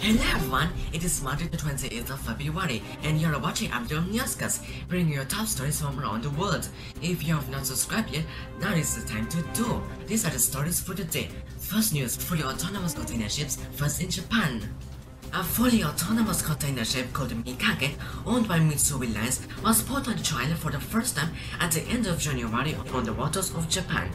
Hello everyone, it is Monday the 28th of February and you are watching Abdul Newscast, bringing your top stories from around the world. If you have not subscribed yet, now is the time to do. These are the stories for today. First news, fully autonomous container ships first in Japan. A fully autonomous container ship called Mikage, owned by Mitsui Lines, was put on trial for the first time at the end of January on the waters of Japan.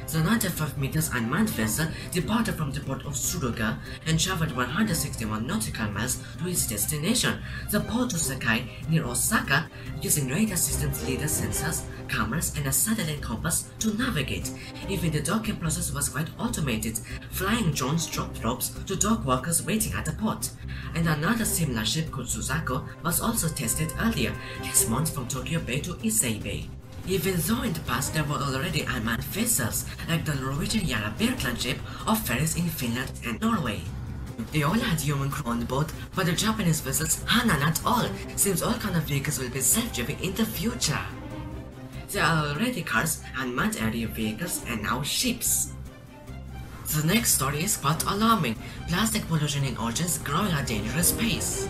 The 95 meters unmanned vessel departed from the port of Suruga and traveled 161 nautical miles to its destination, the port of Sakai near Osaka, using radar systems, LiDAR sensors, cameras, and a satellite compass to navigate. Even the docking process was quite automated. Flying drones dropped ropes to dock workers waiting at the port. And another similar ship called Suzaku was also tested earlier this month from Tokyo Bay to Issei Bay. Even though in the past there were already unmanned vessels like the Norwegian Yara Birkeland ship or ferries in Finland and Norway. They all had human crew on board, but the Japanese vessels, not at all. Seems all kind of vehicles will be self-driving in the future. There are already cars, unmanned aerial vehicles, and now ships. The next story is quite alarming. Plastic pollution in oceans growing at dangerous pace.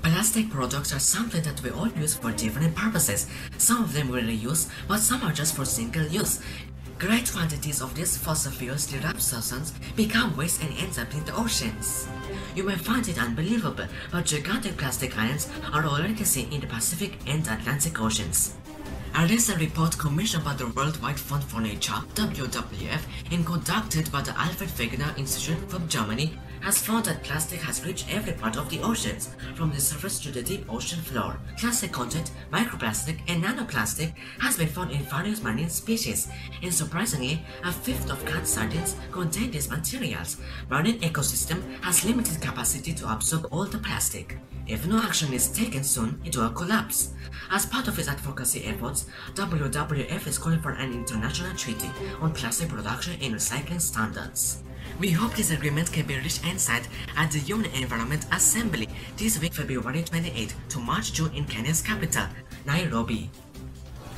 Plastic products are something that we all use for different purposes. Some of them we reuse, but some are just for single use. Great quantities of these fossil fuels derived substances become waste and ends up in the oceans. You may find it unbelievable, but gigantic plastic islands are already seen in the Pacific and Atlantic Oceans. A recent report commissioned by the Worldwide Fund for Nature (WWF) and conducted by the Alfred Wegener Institute from Germany has found that plastic has reached every part of the oceans, from the surface to the deep ocean floor. Plastic content, microplastic, and nanoplastic has been found in various marine species, and surprisingly, a fifth of canned sardines contain these materials. Marine ecosystem has limited capacity to absorb all the plastic. If no action is taken soon, it will collapse. As part of its advocacy efforts, WWF is calling for an international treaty on plastic production and recycling standards. We hope this agreement can be reached and signed at the UN Environment Assembly this week, February 28 to March-June in Kenya's capital, Nairobi.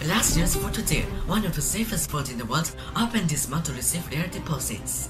Last news for today, one of the safest vaults in the world opened this month to receive rare deposits.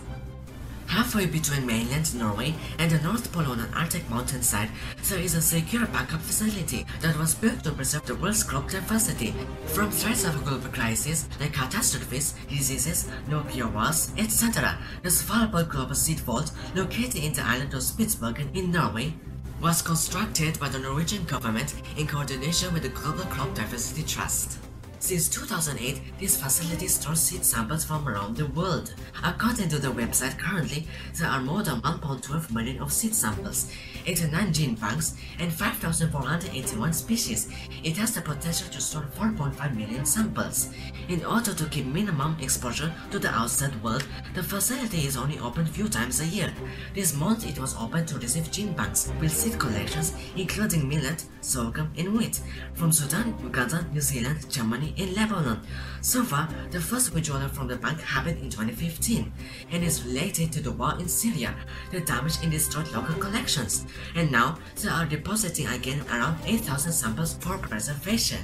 Halfway between mainland Norway and the North Pole on an Arctic mountainside, there is a secure backup facility that was built to preserve the world's crop diversity from threats of global crises like catastrophes, diseases, nuclear wars, etc. The Svalbard Global Seed Vault, located in the island of Spitsbergen in Norway, was constructed by the Norwegian government in coordination with the Global Crop Diversity Trust. Since 2008, this facility stores seed samples from around the world. According to the website, currently there are more than 1.12 million of seed samples, 89 gene banks, and 5,481 species. It has the potential to store 4.5 million samples. In order to keep minimum exposure to the outside world, the facility is only open few times a year. This month it was open to receive gene banks with seed collections including millet, sorghum, and wheat from Sudan, Uganda, New Zealand, Germany, and Lebanon. So far, the first withdrawal from the bank happened in 2015 and is related to the war in Syria, the damage and destroyed local collections. And now, they are depositing again around 8,000 samples for preservation.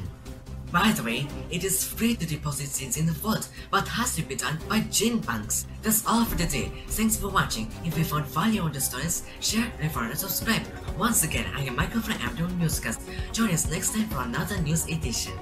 By the way, it is free to deposit seeds in the vault, but has to be done by gene banks. That's all for today. Thanks for watching. If you found value on the stories, share, refer, and subscribe. Once again, I am Michael from Abdul Newscast. Join us next time for another news edition.